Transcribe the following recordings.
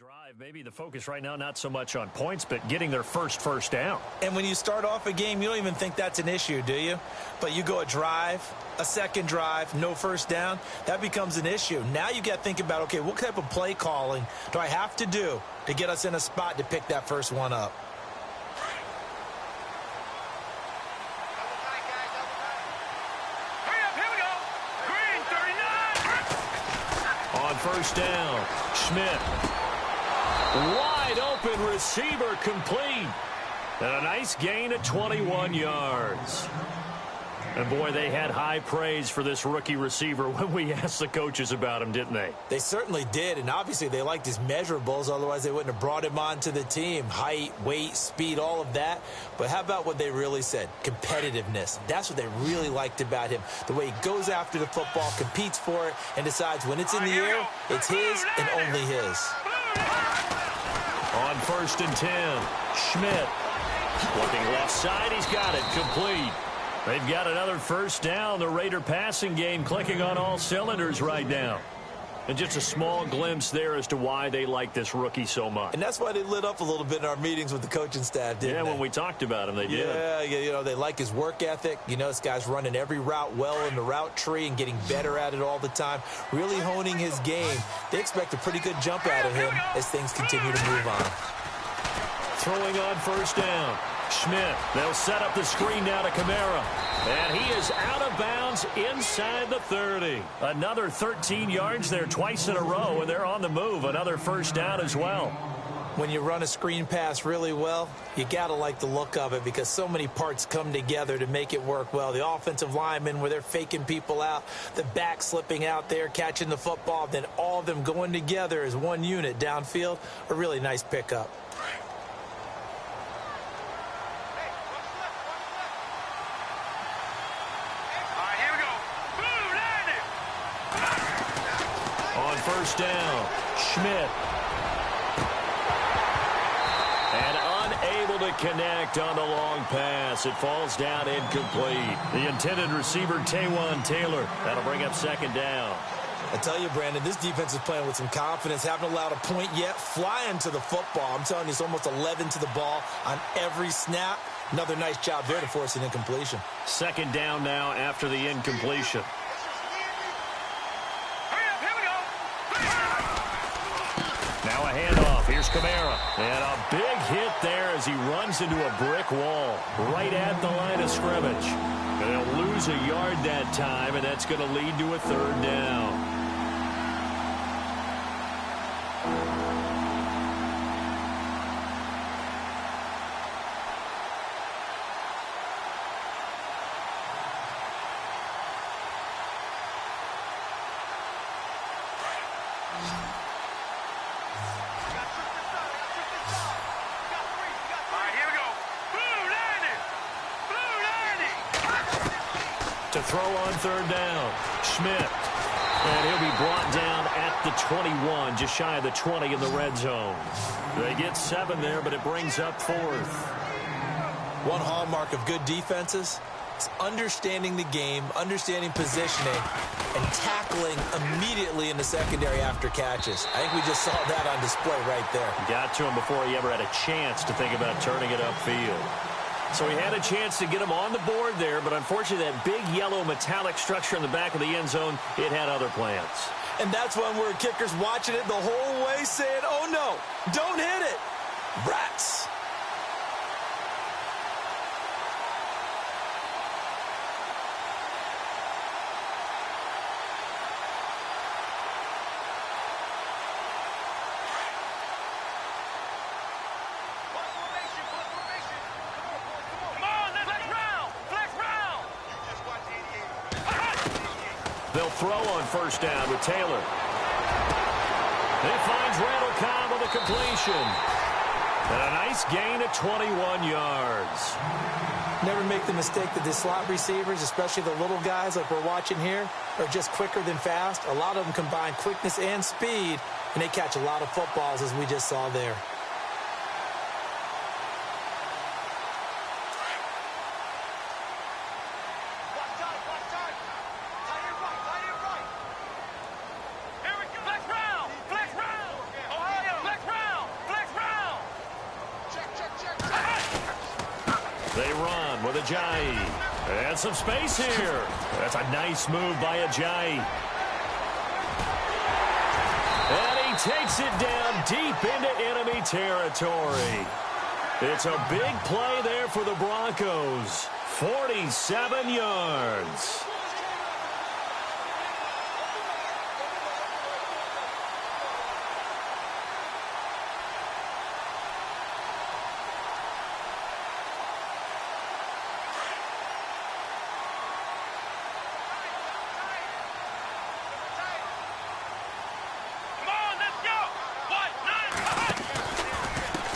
drive, maybe the focus right now not so much on points, but getting their first down. And when you start off a game, you don't even think that's an issue, do you? But you go a drive, a second drive, no first down, that becomes an issue. Now you got to think about, okay, what type of play calling do I have to do to get us in a spot to pick that first one up? First down, Schmidt. Wide open receiver complete. And a nice gain of 21 yards. And boy, they had high praise for this rookie receiver when we asked the coaches about him, didn't they? They certainly did, and obviously they liked his measurables, otherwise they wouldn't have brought him onto the team. Height, weight, speed, all of that. But how about what they really said? Competitiveness. That's what they really liked about him. The way he goes after the football, competes for it, and decides when it's in the air, it's his and only his. On 1st and 10, Schmidt. Looking left side, he's got it, complete. They've got another first down. The Raider passing game clicking on all cylinders right now. And just a small glimpse there as to why they like this rookie so much. And that's why they lit up a little bit in our meetings with the coaching staff, didn't they? Yeah, when we talked about him, they did. Yeah, you know, they like his work ethic. You know, this guy's running every route well in the route tree and getting better at it all the time, really honing his game. They expect a pretty good jump out of him as things continue to move on. Throwing on first down. Schmidt. They'll set up the screen now to Kamara. And he is out of bounds inside the 30. Another 13 yards there twice in a row, and they're on the move. Another first down as well. When you run a screen pass really well, you got to like the look of it because so many parts come together to make it work well. The offensive linemen where they're faking people out, the back slipping out there, catching the football, then all of them going together as one unit downfield. A really nice pickup. First down, Schmidt. And unable to connect on the long pass. It falls down incomplete. The intended receiver, Taywan Taylor. That'll bring up second down. I tell you, Brandon, this defense is playing with some confidence. Haven't allowed a point yet. Flying to the football. I'm telling you, it's almost 11 to the ball on every snap. Another nice job there to force an incompletion. Second down now after the incompletion. Now a handoff. Here's Kamara. And a big hit there as he runs into a brick wall right at the line of scrimmage. They'll lose a yard that time, and that's going to lead to a third down. To throw on third down, Schmidt. And he'll be brought down at the 21, just shy of the 20 in the red zone. They get 7 there, but it brings up 4th. One hallmark of good defenses is understanding the game, understanding positioning, and tackling immediately in the secondary after catches. I think we just saw that on display right there. Got to him before he ever had a chance to think about turning it upfield. So he had a chance to get him on the board there, but unfortunately that big yellow metallic structure in the back of the end zone, it had other plans. And that's when we're kickers watching it the whole way saying, oh no, don't hit it. Rats. They'll throw on first down with Taylor. He finds Randall Cobb on the completion. And a nice gain of 21 yards. Never make the mistake that the slot receivers, especially the little guys like we're watching here, are just quicker than fast. A lot of them combine quickness and speed, and they catch a lot of footballs as we just saw there. Flex round! Ohio! Flex round! Ajayi. And some space here. That's a nice move by Ajayi. And he takes it down deep into enemy territory. It's a big play there for the Broncos. 47 yards.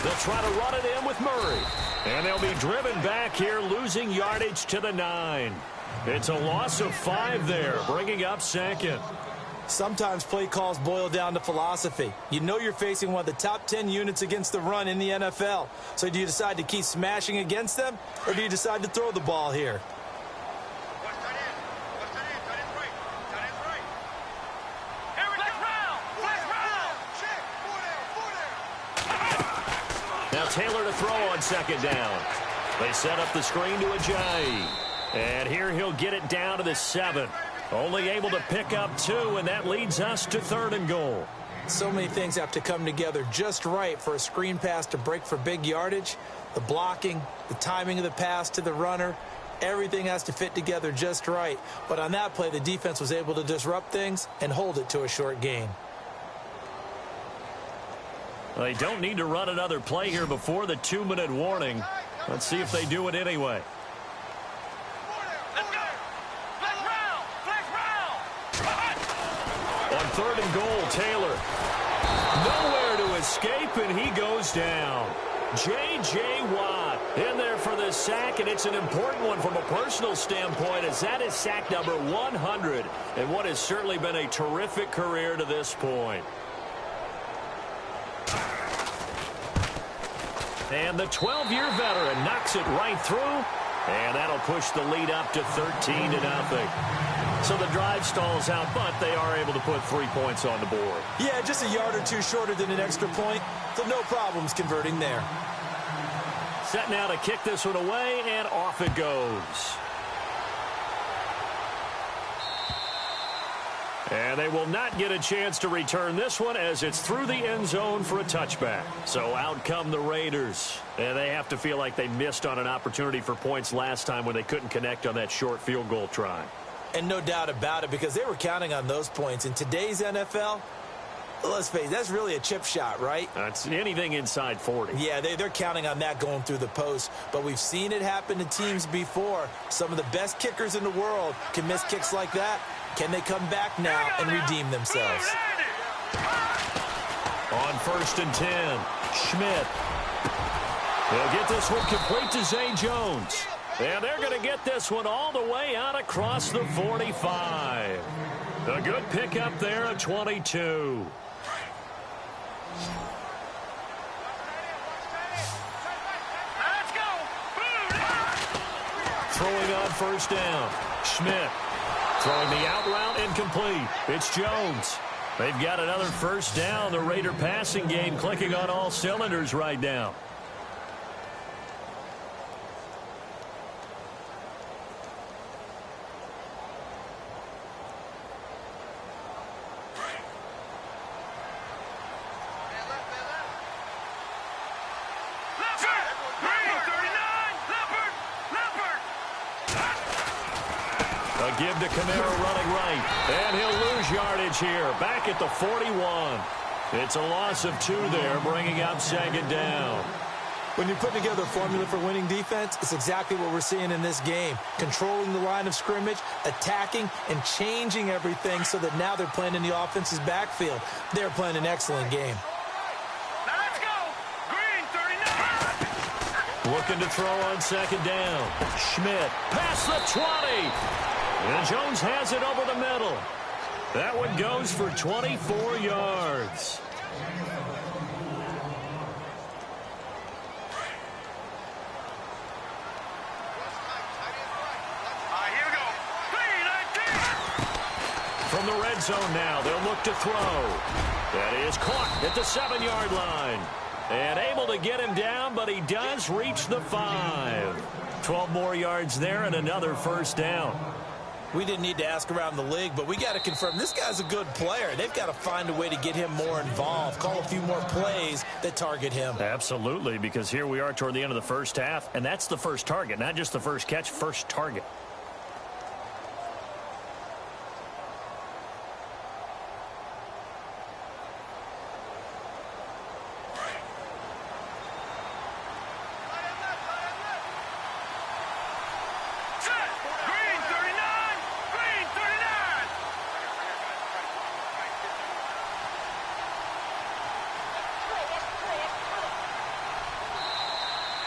They'll try to run it in with Murray. And they'll be driven back here, losing yardage to the 9. It's a loss of 5 there, bringing up second. Sometimes play calls boil down to philosophy. You know you're facing one of the top 10 units against the run in the NFL. So do you decide to keep smashing against them, or do you decide to throw the ball here? Now Taylor to throw on second down. They set up the screen to Ajayi. And here he'll get it down to the 7. Only able to pick up 2, and that leads us to 3rd and goal. So many things have to come together just right for a screen pass to break for big yardage. The blocking, the timing of the pass to the runner, everything has to fit together just right. But on that play, the defense was able to disrupt things and hold it to a short gain. They don't need to run another play here before the 2-minute warning. Let's see if they do it anyway. On 3rd and goal, Taylor. Nowhere to escape, and he goes down. J.J. Watt in there for the sack, and it's an important one from a personal standpoint, as that is sack number 100, and what has certainly been a terrific career to this point. And the 12-year veteran knocks it right through, and that'll push the lead up to 13-0. So the drive stalls out, but they are able to put 3 points on the board. Yeah, just a yard or two shorter than an extra point, so no problems converting there. Set now to kick this one away, and off it goes. And they will not get a chance to return this one, as it's through the end zone for a touchback. So out come the Raiders. And they have to feel like they missed on an opportunity for points last time when they couldn't connect on that short field goal try. And no doubt about it, because they were counting on those points. In today's NFL, let's face it, that's really a chip shot, right? That's anything inside 40. Yeah, they're counting on that going through the post. But we've seen it happen to teams before. Some of the best kickers in the world can miss kicks like that. Can they come back now and redeem themselves? On 1st and 10, Schmidt. They'll get this one complete to Zay Jones. And they're going to get this one all the way out across the 45. A good pickup there at 22. Throwing on 1st down. Schmidt. Throwing the out route incomplete. It's Jones. They've got another 1st down. The Raider passing game clicking on all cylinders right now. Give to Kamara running right. And he'll lose yardage here. Back at the 41. It's a loss of 2 there, bringing up 2nd down. When you're putting together a formula for winning defense, it's exactly what we're seeing in this game. Controlling the line of scrimmage, attacking, and changing everything so that now they're playing in the offense's backfield. They're playing an excellent game. Now let's go. Green, 39. Looking to throw on 2nd down. Schmidt past the 20. And Jones has it over the middle. That one goes for 24 yards. Here we go. 3-19. From the red zone now, they'll look to throw. That is caught at the 7-yard line. And able to get him down, but he does reach the 5. 12 more yards there and another first down. We didn't need to ask around the league, but we got to confirm this guy's a good player. They've got to find a way to get him more involved, call a few more plays that target him. Absolutely, because here we are toward the end of the first half, and that's the first target, not just the first catch, first target.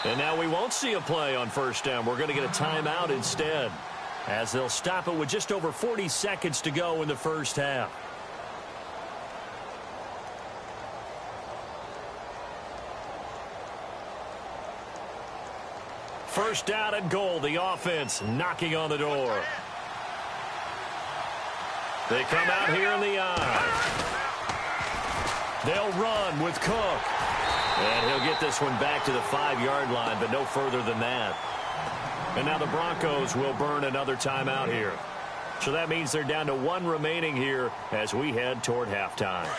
And now we won't see a play on first down. We're going to get a timeout instead, as they'll stop it with just over 40 seconds to go in the first half. First down and goal. The offense knocking on the door. They come out here in the eye. They'll run with Cook. And he'll get this one back to the 5-yard line, but no further than that. And now the Broncos will burn another timeout here. So that means they're down to 1 remaining here as we head toward halftime.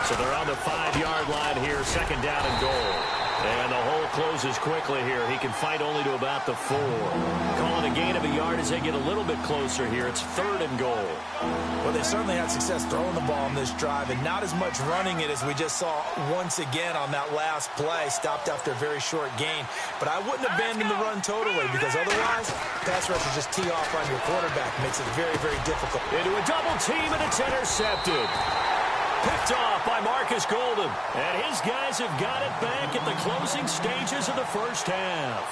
So they're on the 5-yard line here, second down and goal. And the hole closes quickly here. He can fight only to about the 4. Calling a gain of a yard as they get a little bit closer here. It's third and goal. Well, they certainly had success throwing the ball on this drive, and not as much running it as we just saw once again on that last play. Stopped after a very short gain. But I wouldn't abandon the run totally, because otherwise, pass rushers just tee off on your quarterback. Makes it very, very difficult. Into a double team, and it's intercepted. Picked off by Marcus Golden. And his guys have got it back at the closing stages of the first half.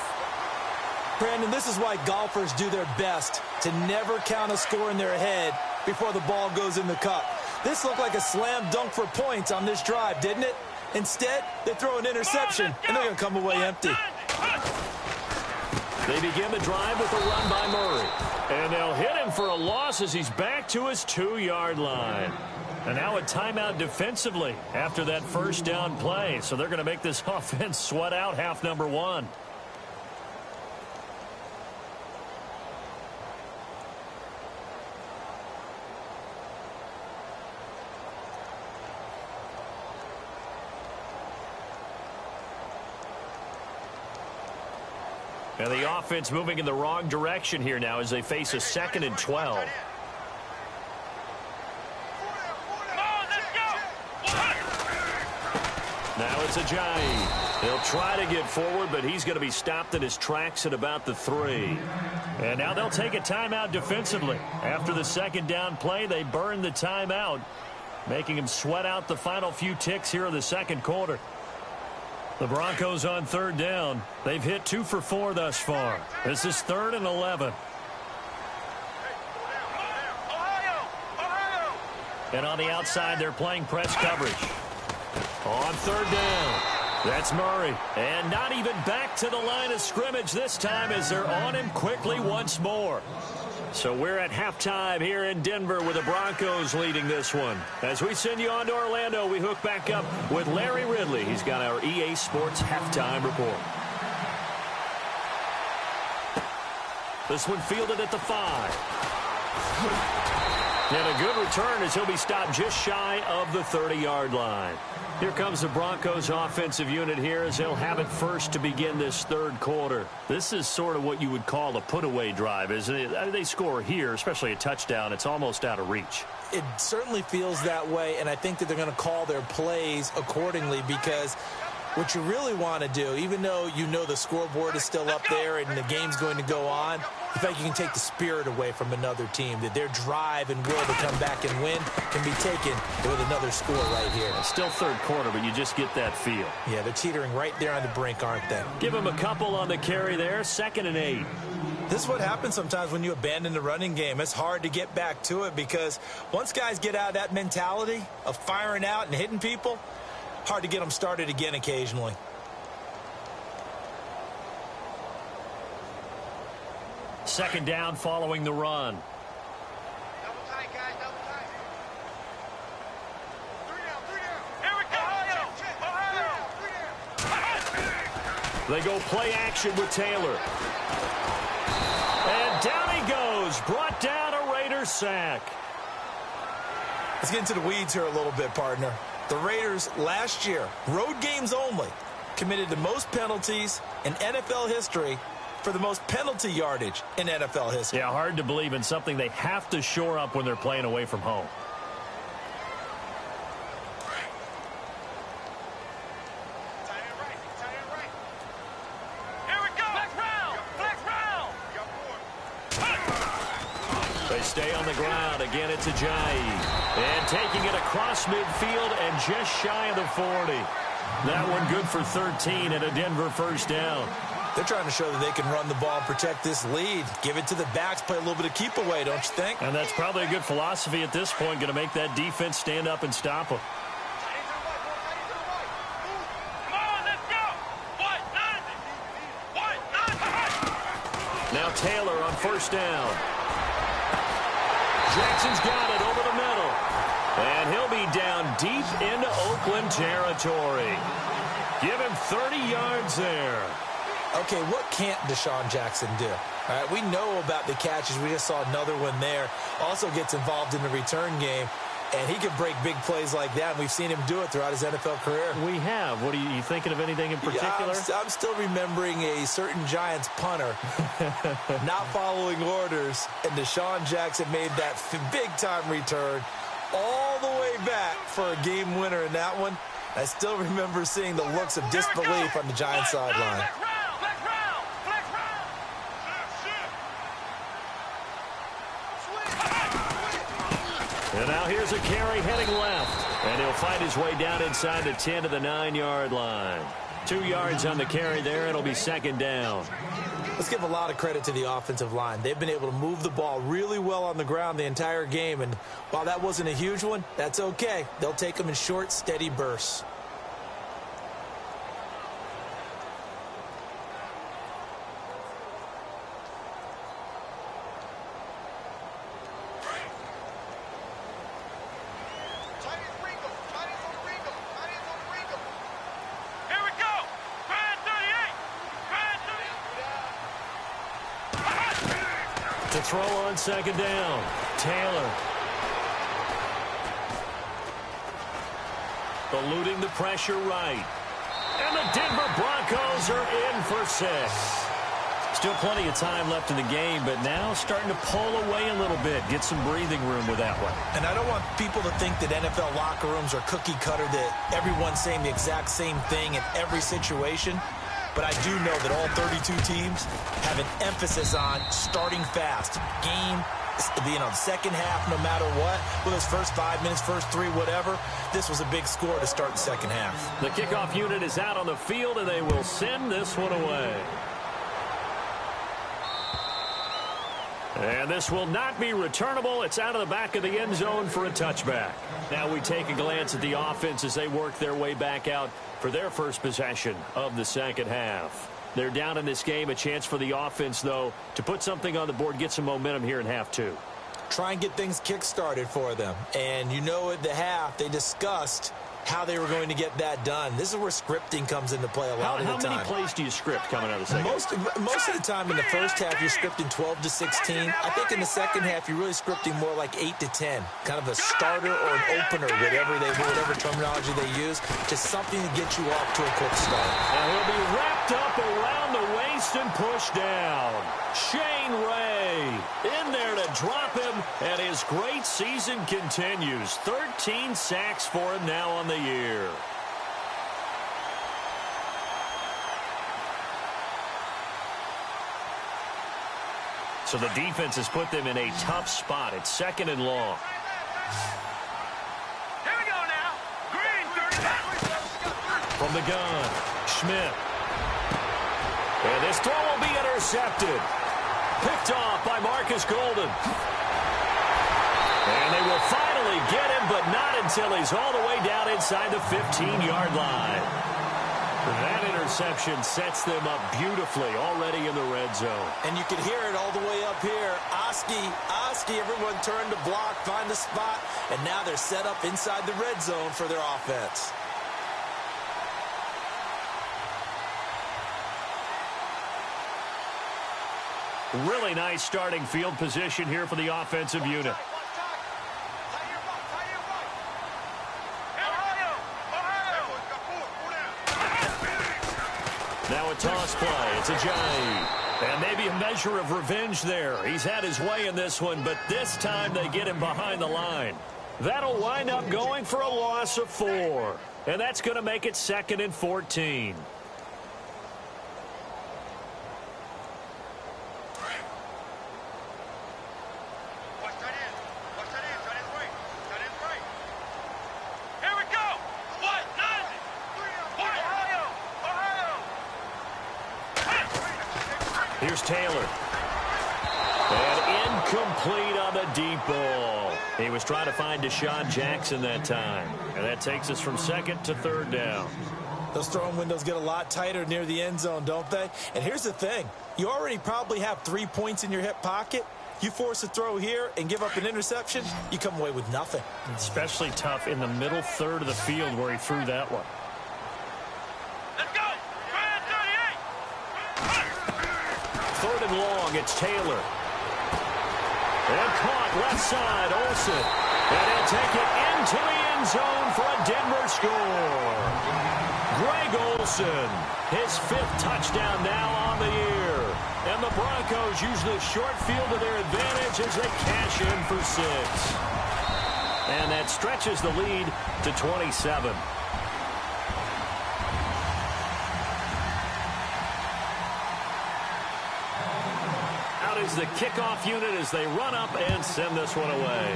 Brandon, this is why golfers do their best to never count a score in their head before the ball goes in the cup. This looked like a slam dunk for points on this drive, didn't it? Instead, they throw an interception, and they're going to come away empty. They begin the drive with a run by Murray. And they'll hit him for a loss as he's back to his 2-yard line. And now a timeout defensively after that first down play. So they're going to make this offense sweat out half number 1. And the offense moving in the wrong direction here now as they face a 2nd and 12. Now it's Ajayi. He'll try to get forward, but he's going to be stopped in his tracks at about the 3. And now they'll take a timeout defensively. After the second down play, they burn the timeout, making him sweat out the final few ticks here in the second quarter. The Broncos on third down. They've hit 2 for 4 thus far. This is 3rd and 11. And on the outside, they're playing press coverage. On third down, that's Murray. And not even back to the line of scrimmage this time as they're on him quickly once more. So we're at halftime here in Denver with the Broncos leading this one. As we send you on to Orlando, we hook back up with Larry Ridley. He's got our EA Sports halftime report. This one fielded at the 5. And a good return as he'll be stopped just shy of the 30-yard line. Here comes the Broncos offensive unit here as they'll have it first to begin this third quarter. This is sort of what you would call a put-away drive, isn't it? They score here, especially a touchdown. It's almost out of reach. It certainly feels that way, and I think that they're going to call their plays accordingly, because what you really want to do, even though you know the scoreboard is still up there and the game's going to go on, the fact you can take the spirit away from another team, that their drive and will to come back and win can be taken with another score right here. It's still third quarter, but you just get that feel. Yeah, they're teetering right there on the brink, aren't they? Give them a couple on the carry there, 2nd and 8. This is what happens sometimes when you abandon the running game. It's hard to get back to it, because once guys get out of that mentality of firing out and hitting people, hard to get them started again occasionally. second down following the run. Double tight, guys. Double tight. Three down. Here we go. Ohio. They go play action with Taylor. And down he goes. Brought down a Raiders sack. Let's get into the weeds here a little bit, partner. The Raiders last year, road games only, committed the most penalties in NFL history for the most penalty yardage in NFL history. Yeah, hard to believe in something they have to shore up when they're playing away from home. Here we go. Flex round. They stay on the ground. Again, it's Ajayi. And taking it across midfield and just shy of the 40. That one good for 13 and a Denver first down. They're trying to show that they can run the ball and protect this lead. Give it to the backs, play a little bit of keep away, don't you think? And that's probably a good philosophy at this point, going to make that defense stand up and stop them. Come on, let's go. What? Now Taylor on first down. Jackson's got it over the middle. And he'll be down deep into Oakland territory. Give him 30 yards there. Okay, what can't Deshaun Jackson do? All right, we know about the catches. We just saw another one there. Also gets involved in the return game. And he can break big plays like that. And we've seen him do it throughout his NFL career. We have. What are you thinking of anything in particular? Yeah, I'm still remembering a certain Giants punter not following orders. And Deshaun Jackson made that big-time return all the way back for a game winner in that one. I still remember seeing the looks of disbelief on the Giants sideline. And now here's a carry heading left. And he'll find his way down inside the 10 to the 9-yard line. 2 yards on the carry there. It'll be second down. Let's give a lot of credit to the offensive line. They've been able to move the ball really well on the ground the entire game. And while that wasn't a huge one, that's okay. They'll take them in short, steady bursts. To throw on second down, Taylor. Eluding the pressure right. And the Denver Broncos are in for 6. Still plenty of time left in the game, but now starting to pull away a little bit. Get some breathing room with that one. And I don't want people to think that NFL locker rooms are cookie cutter, that everyone's saying the exact same thing in every situation. But I do know that all 32 teams have an emphasis on starting fast. Game, the second half, no matter what, whether it's first 5 minutes, first 3, whatever, this was a big score to start the second half. The kickoff unit is out on the field, and they will send this one away. And this will not be returnable. It's out of the back of the end zone for a touchback. Now we take a glance at the offense as they work their way back out for their first possession of the second half. They're down in this game. A chance for the offense, though, to put something on the board, get some momentum here in half 2. Try and get things kick-started for them. And you know at the half, they discussed how they were going to get that done. This is where scripting comes into play a lot of the time. How many plays do you script coming out of the second half? Most of the time in the first half, you're scripting 12 to 16. I think in the second half, you're really scripting more like 8 to 10. Kind of a starter or an opener, whatever terminology they use. Just something to get you off to a quick start. And he'll be wrapped up around the waist and pushed down. Shane Ray in there to drop him, and his great season continues. 13 sacks for him now on the year. So the defense has put them in a tough spot. It's second and long. Here we go now. Green, 30. From the gun, Schmidt. And this throw will be intercepted. Picked off by Marcus Golden. And they will finally get him, but not until he's all the way down inside the 15-yard line. That interception sets them up beautifully already in the red zone. And you can hear it all the way up here. Oski, everyone turned to block, find a spot, and now they're set up inside the red zone for their offense. Really nice starting field position here for the offensive unit. Now a toss play. It's Ajayi. And maybe a measure of revenge there. He's had his way in this one, but this time they get him behind the line. That'll wind up going for a loss of 4. And that's going to make it 2nd and 14. Here's Taylor. And incomplete on the deep ball. He was trying to find Deshaun Jackson that time. And that takes us from 2nd to 3rd down. Those throwing windows get a lot tighter near the end zone, don't they? And here's the thing. You already probably have 3 points in your hip pocket. You force a throw here and give up an interception, you come away with nothing. Especially tough in the middle third of the field where he threw that one. Let's go! 3rd and long, it's Taylor. And caught left side, Olsen. And he'll take it into the end zone for a Denver score. Greg Olsen, his 5th touchdown now on the year. And the Broncos use the short field to their advantage as they cash in for 6. And that stretches the lead to 27. Out is the kickoff unit as they run up and send this one away.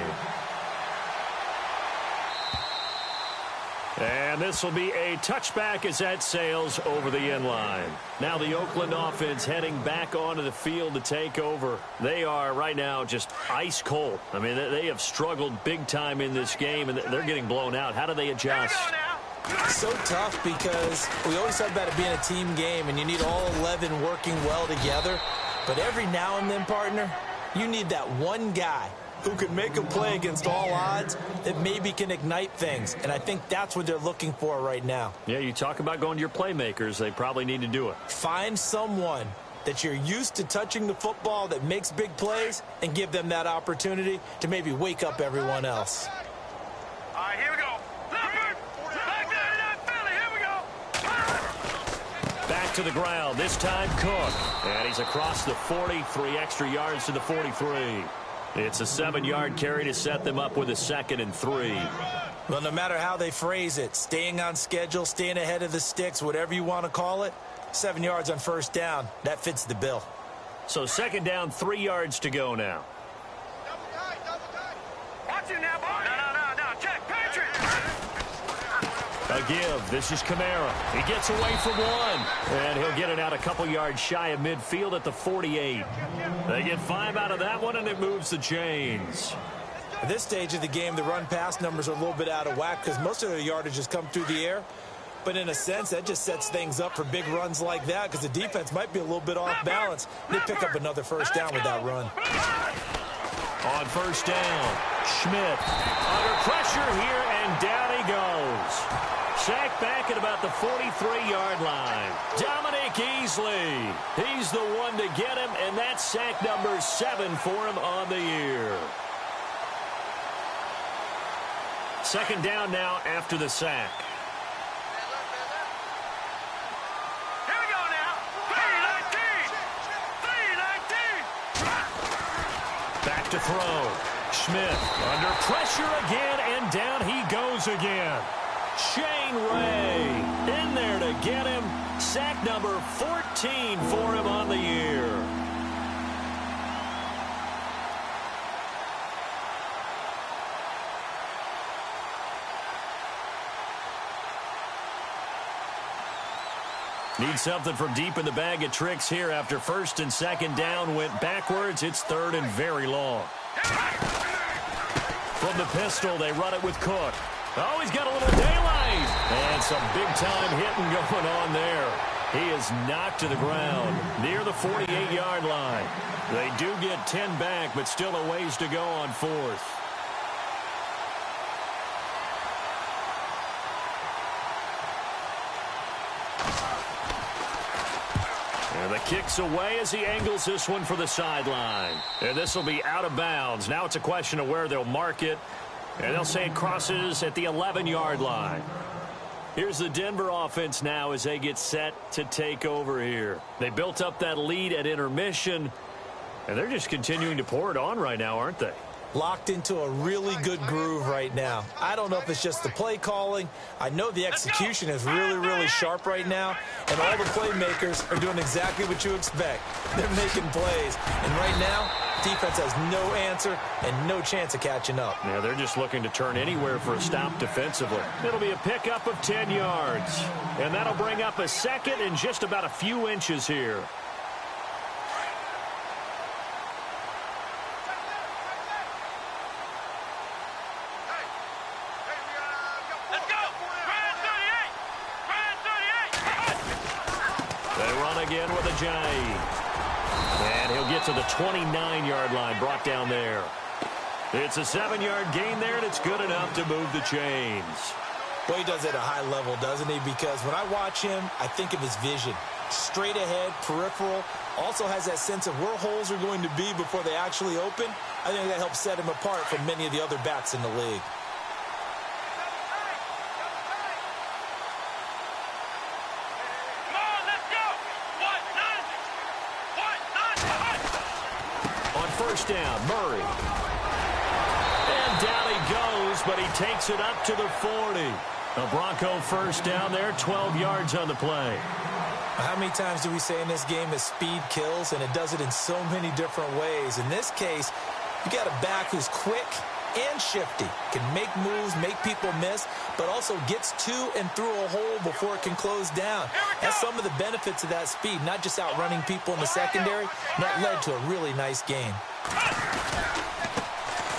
And this will be a touchback as that sails over the end line. Now the Oakland offense heading back onto the field to take over. They are right now just ice cold. I mean, they have struggled big time in this game, and they're getting blown out. How do they adjust? So tough because we always talk about it being a team game, and you need all 11 working well together. But every now and then, partner, you need that one guy who can make a play against all odds that maybe can ignite things. And I think that's what they're looking for right now. Yeah, you talk about going to your playmakers. They probably need to do it. Find someone that you're used to touching the football that makes big plays and give them that opportunity to maybe wake up everyone else. All right, here we go. Here we go. Back to the ground. This time Cook. And he's across the 40, 3 extra yards to the 43. It's a 7-yard carry to set them up with a 2nd and 3. Well, no matter how they phrase it, staying on schedule, staying ahead of the sticks, whatever you want to call it, 7 yards on 1st down, that fits the bill. So 2nd down, 3 yards to go now. Watch it now, boy. No. Check, Patrick. A give. This is Kamara. He gets away from 1. And he'll get it out a couple yards shy of midfield at the 48. They get 5 out of that one, and it moves the chains. At this stage of the game, the run-pass numbers are a little bit out of whack because most of their yardage has come through the air. But in a sense, that just sets things up for big runs like that because the defense might be a little bit off balance. They pick up another 1st down with that run. On 1st down, Schmidt under pressure here, and down he goes. Sacked back at about the 43-yard line. Dominic Easley. He's the one to get him, and that's sack number 7 for him on the year. 2nd down now after the sack. Here we go now. 3-19. Back to throw. Schmidt under pressure again, and down he goes again. Shane Ray in there to get him. Sack number 14 for him on the year. Need something from deep in the bag of tricks here after 1st and 2nd down went backwards. It's 3rd and very long. From the pistol, they run it with Cook. Oh, he's got a little daylight. And some big-time hitting going on there. He is knocked to the ground near the 48-yard line. They do get 10 back, but still a ways to go on fourth. And the kick's away as he angles this one for the sideline. And this will be out of bounds. Now it's a question of where they'll mark it. And they'll say it crosses at the 11-yard line. Here's the Denver offense now as they get set to take over here. They built up that lead at intermission, and they're just continuing to pour it on right now, aren't they? Locked into a really good groove right now. I don't know if it's just the play calling. I know the execution is really, really sharp right now, and all the playmakers are doing exactly what you expect. They're making plays, and right now, defense has no answer and no chance of catching up. Yeah, they're just looking to turn anywhere for a stop defensively. It'll be a pickup of 10 yards, and that'll bring up a second and just about a few inches here. Again with a J. And he'll get to the 29-yard line, brought down there. It's a 7-yard gain there, and it's good enough to move the chains. Well, he does it at a high level, doesn't he? Because when I watch him, I think of his vision. Straight ahead, peripheral, also has that sense of where holes are going to be before they actually open. I think that helps set him apart from many of the other backs in the league. First down, Murray. And down he goes, but he takes it up to the 40. A Bronco first down there, 12 yards on the play. How many times do we say in this game that speed kills, and it does it in so many different ways? In this case, you got a back who's quick and shifty, can make moves, make people miss, but also gets to and through a hole before it can close down. That's some of the benefits of that speed, not just outrunning people in the secondary. And that led to a really nice gain.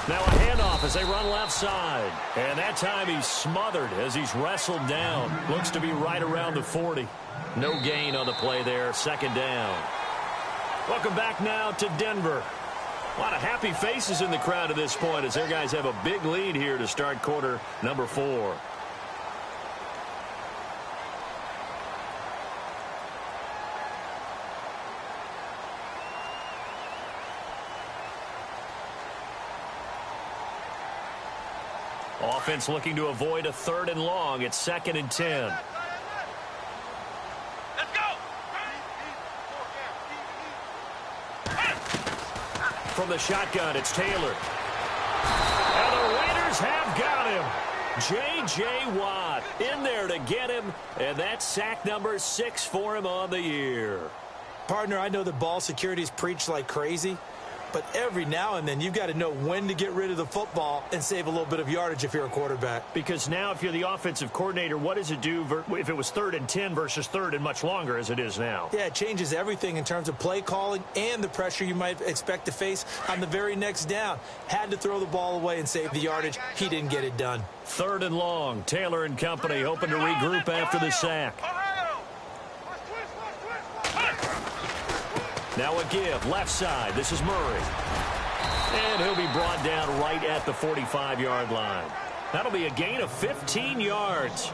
Now a handoff as they run left side. And that time he's smothered as he's wrestled down. Looks to be right around the 40. No gain on the play there. Second down. Welcome back now to Denver. A lot of happy faces in the crowd at this point as their guys have a big lead here to start quarter number 4. Offense looking to avoid a 3rd and long. It's 2nd and 10. Let's go! From the shotgun, it's Taylor. And the Raiders have got him. J.J. Watt in there to get him. And that's sack number 6 for him on the year. Partner, I know the ball security is preached like crazy, but every now and then you've got to know when to get rid of the football and save a little bit of yardage if you're a quarterback. Because now if you're the offensive coordinator, what does it do if it was 3rd and 10 versus 3rd and much longer as it is now? Yeah, it changes everything in terms of play calling and the pressure you might expect to face on the very next down. Had to throw the ball away and save the yardage. He didn't get it done. 3rd and long. Taylor and company hoping to regroup after the sack. Now a give, left side. This is Murray. And he'll be brought down right at the 45-yard line. That'll be a gain of 15 yards.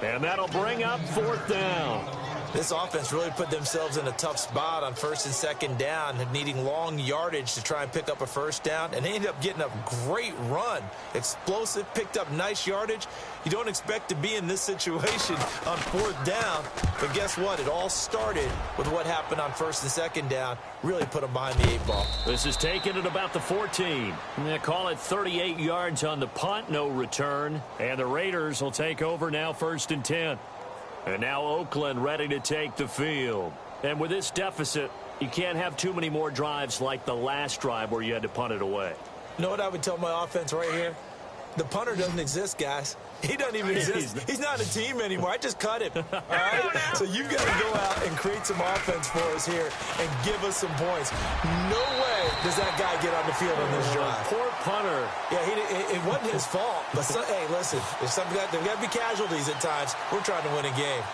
And that'll bring up 4th down. This offense really put themselves in a tough spot on 1st and 2nd down, needing long yardage to try and pick up a 1st down, and they ended up getting a great run. Explosive, picked up nice yardage. You don't expect to be in this situation on 4th down, but guess what? It all started with what happened on 1st and 2nd down. Really put them behind the 8 ball. This is taken at about the 14. They call it 38 yards on the punt, no return. And the Raiders will take over now 1st and 10. And now Oakland ready to take the field. And with this deficit, you can't have too many more drives like the last drive where you had to punt it away. You know what I would tell my offense right here? The punter doesn't exist, guys. He doesn't even exist. He's not a team anymore. I just cut him. All right? So you've got to go out and create some offense for us here and give us some points. No way does that guy get on the field on this drive? Poor punter. Yeah, it wasn't his fault. But, hey, listen, there's got to be casualties at times. We're trying to win a game.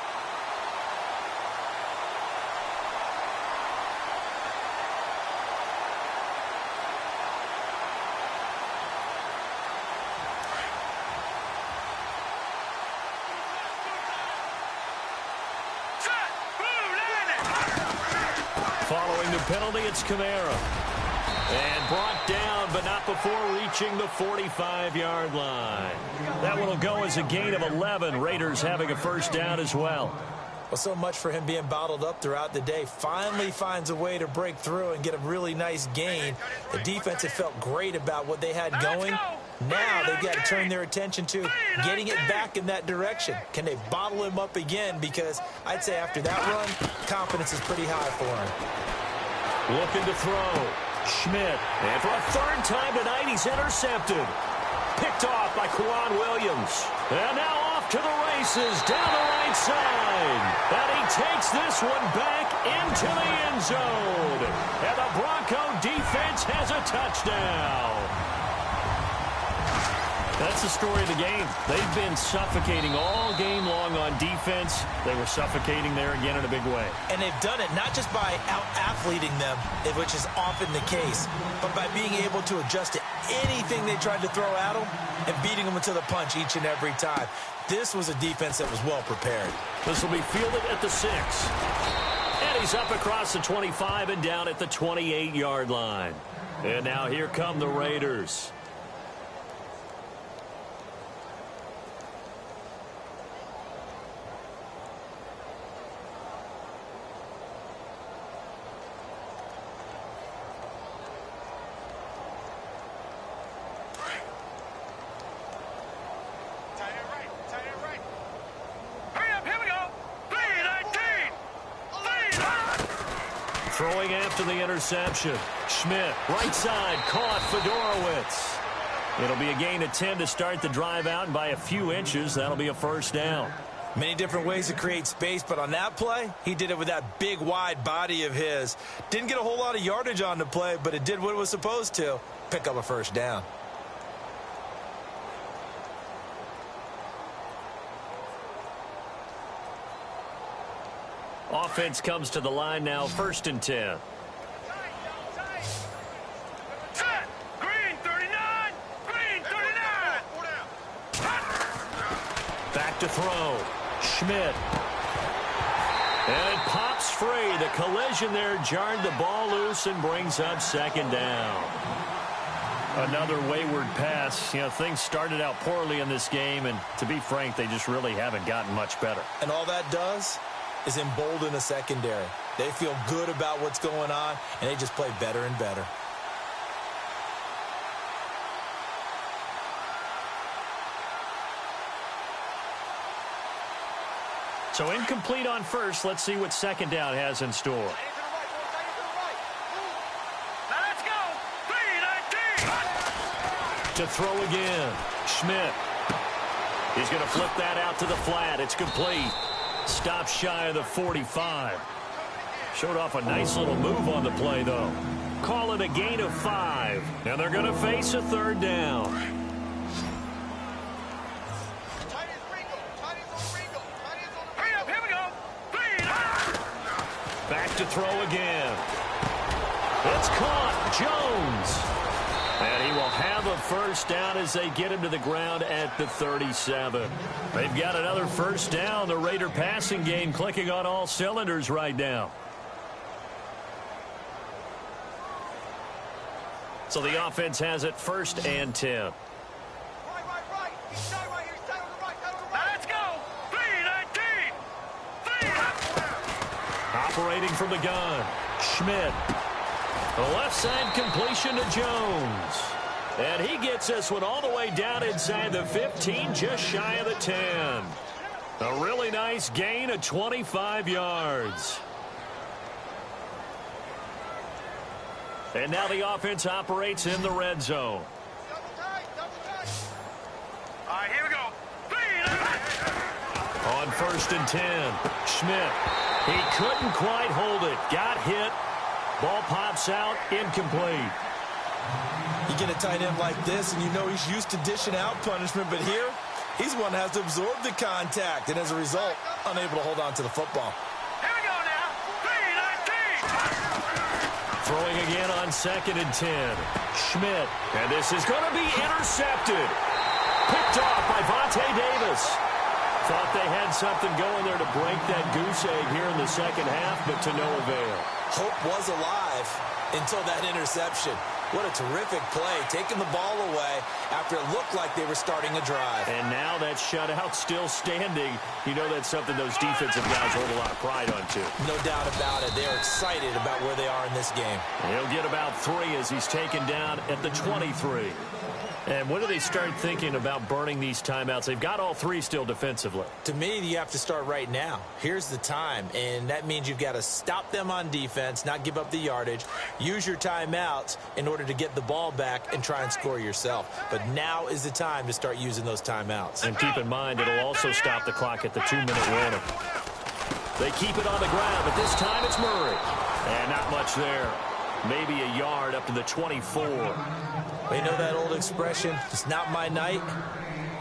Following the penalty, it's Kamara. And brought down, but not before reaching the 45-yard line. That one will go as a gain of 11. Raiders having a first down as well. Well, so much for him being bottled up throughout the day. Finally finds a way to break through and get a really nice gain. The defense had felt great about what they had going. Now they've got to turn their attention to getting it back in that direction. Can they bottle him up again? Because I'd say after that run, confidence is pretty high for him. Looking to throw. Schmidt. And for a third time tonight, he's intercepted. Picked off by Quan Williams. And now off to the races down the right side. And he takes this one back into the end zone. And the Bronco defense has a touchdown. That's the story of the game. They've been suffocating all game long on defense. They were suffocating there again in a big way. And they've done it not just by out-athleting them, which is often the case, but by being able to adjust to anything they tried to throw at them and beating them to the punch each and every time. This was a defense that was well prepared. This will be fielded at the 6. And he's up across the 25 and down at the 28-yard line. And now here come the Raiders. Throwing after the interception. Schmidt, right side, caught Fedorowicz. It'll be a gain of 10 to start the drive out, and by a few inches, that'll be a first down. Many different ways to create space, but on that play, he did it with that big, wide body of his. Didn't get a whole lot of yardage on the play, but it did what it was supposed to. Pick up a first down. Offense comes to the line now, 1st and 10. Green 39! Green 39! Back to throw. Schmidt. And it pops free. The collision there jarred the ball loose and brings up 2nd down. Another wayward pass. You know, things started out poorly in this game, and to be frank, they just really haven't gotten much better. And all that does is embolden the secondary. They feel good about what's going on, and they just play better and better. So incomplete on first. Let's see what 2nd down has in store. Let's go! 3-19! To throw again. Schmidt. He's going to flip that out to the flat. It's complete. Stops shy of the 45. Showed off a nice little move on the play, though. Call it a gain of 5. And they're going to face a 3rd down. Here we go! Back to throw again. It's caught. Jones. And he will have a first down as they get him to the ground at the 37. They've got another first down. The Raider passing game clicking on all cylinders right now. So the offense has it 1st and 10. Right. Stay right here. Stay on the right. Let's go! 3-19! Operating from the gun. Schmidt. The left side completion to Jones. And he gets this one all the way down inside the 15, just shy of the 10. A really nice gain of 25 yards. And now the offense operates in the red zone. Double tight. All right, here we go. 3-19! On 1st and 10, Schmidt. He couldn't quite hold it. Got hit. Ball pops out, incomplete. You get a tight end like this, and you know he's used to dishing out punishment, but here, he's one that has to absorb the contact, and as a result, unable to hold on to the football. Here we go now. 3-19. Throwing again on 2nd and 10. Schmidt, and this is going to be intercepted. Picked off by Vontae Davis. Thought they had something going there to break that goose egg here in the second half, but to no avail. Hope was alive until that interception. What a terrific play, taking the ball away after it looked like they were starting a drive. And now that shutout still standing. You know that's something those defensive guys hold a lot of pride on, too. No doubt about it. They're excited about where they are in this game. He'll get about 3 as he's taken down at the 23. And when do they start thinking about burning these timeouts? They've got all 3 still defensively. To me, you have to start right now. Here's the time, and that means you've got to stop them on defense, not give up the yardage, use your timeouts in order to get the ball back and try and score yourself. But now is the time to start using those timeouts. And keep in mind, it'll also stop the clock at the 2-minute warning. They keep it on the ground, but this time it's Murray. And not much there. Maybe a yard up to the 24. You know that old expression, it's not my night?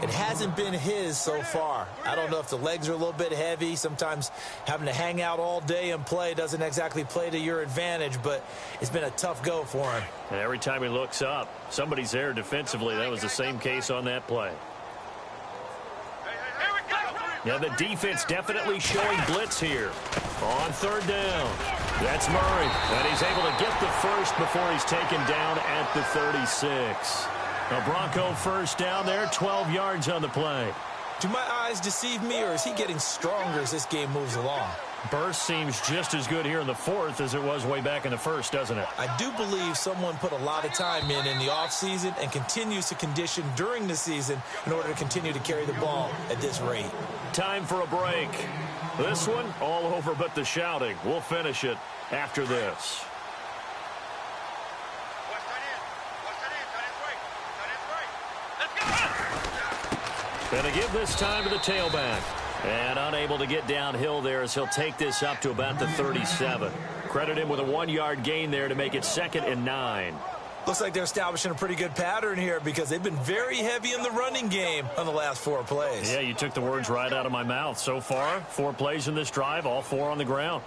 It hasn't been his so far. I don't know if the legs are a little bit heavy. Sometimes having to hang out all day and play doesn't exactly play to your advantage, but it's been a tough go for him. And every time he looks up, somebody's there defensively. That was the same case on that play. Yeah, the defense definitely showing blitz here. On 3rd down. That's Murray. And he's able to get the first before he's taken down at the 36. A Bronco first down there, 12 yards on the play. Do my eyes deceive me, or is he getting stronger as this game moves along? Burst seems just as good here in the 4th as it was way back in the 1st, doesn't it? I do believe someone put a lot of time in the offseason and continues to condition during the season in order to continue to carry the ball at this rate. Time for a break. This one, all over but the shouting. We'll finish it after this. Gonna give this time to the tailback. And unable to get downhill there as he'll take this up to about the 37. Credit him with a 1-yard gain there to make it 2nd and 9. Looks like they're establishing a pretty good pattern here because they've been very heavy in the running game on the last 4 plays. Yeah, you took the words right out of my mouth. So far, 4 plays in this drive, all 4 on the ground.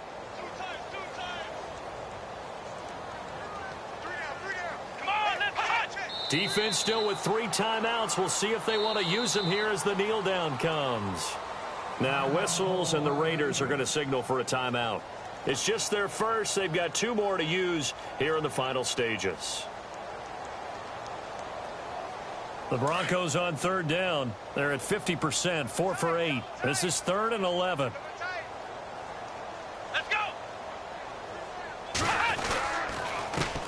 Defense still with 3 timeouts. We'll see if they want to use them here as the kneel down comes. Now whistles and the Raiders are going to signal for a timeout. It's just their first. They've got 2 more to use here in the final stages. The Broncos on 3rd down. They're at 50%, 4 for 8. This is 3rd and 11. Let's go.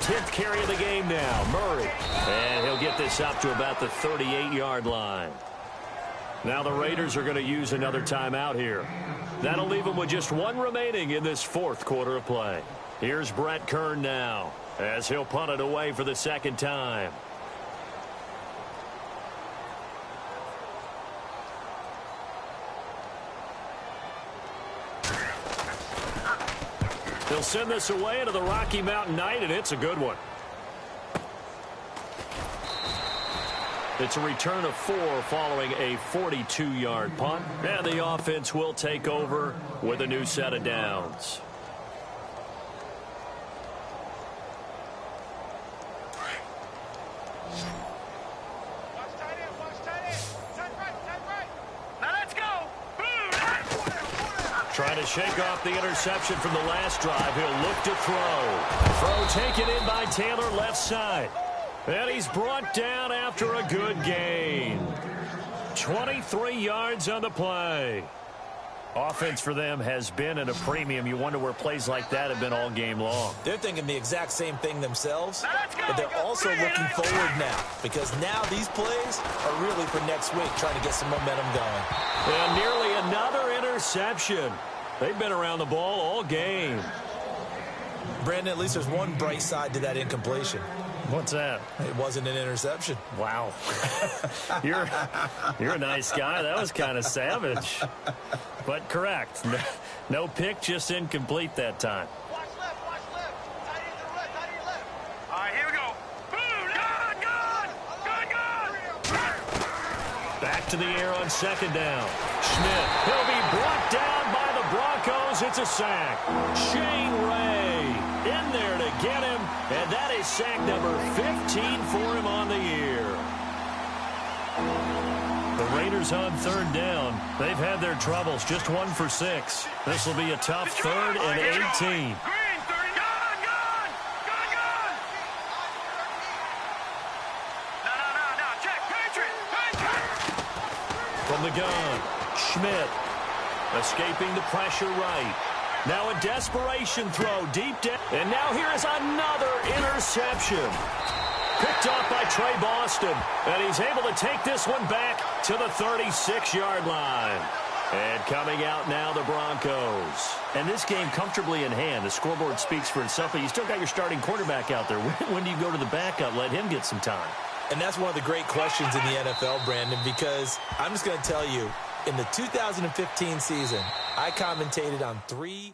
10th carry of the game now, Murray. And he'll get this up to about the 38-yard line. Now the Raiders are going to use another timeout here. That'll leave them with just 1 remaining in this 4th quarter of play. Here's Brett Kern now as he'll punt it away for the 2nd time. He'll send this away into the Rocky Mountain Night, and it's a good one. It's a return of 4 following a 42-yard punt. And the offense will take over with a new set of downs. Trying to shake off the interception from the last drive. He'll look to throw. Throw taken in by Taylor left side. And he's brought down after a good gain. 23 yards on the play. Offense for them has been at a premium. You wonder where plays like that have been all game long. They're thinking the exact same thing themselves, but they're also looking forward now because now these plays are really for next week, trying to get some momentum going. And nearly another interception. They've been around the ball all game. Brandon, at least there's one bright side to that incompletion. What's that? It wasn't an interception. Wow. You're a nice guy. That was kind of savage. But correct. No pick, just incomplete that time. Watch left, watch left. Tight end's to the air on second down. Schmidt, he'll be brought down by the Broncos. It's a sack. Shane Ray in there to get him, and that is sack number 15 for him on the year. The Raiders on third down. They've had their troubles, just 1 for 6. This will be a tough third and 18. From the gun, Schmidt escaping the pressure right. Now a desperation throw deep down. And now here is another interception. Picked off by Trey Boston. And he's able to take this one back to the 36-yard line. And coming out now, the Broncos. And this game comfortably in hand. The scoreboard speaks for itself, but you still got your starting quarterback out there. When do you go to the backup? Let him get some time. And that's one of the great questions in the NFL, Brandon, because I'm just going to tell you, in the 2015 season, I commentated on 3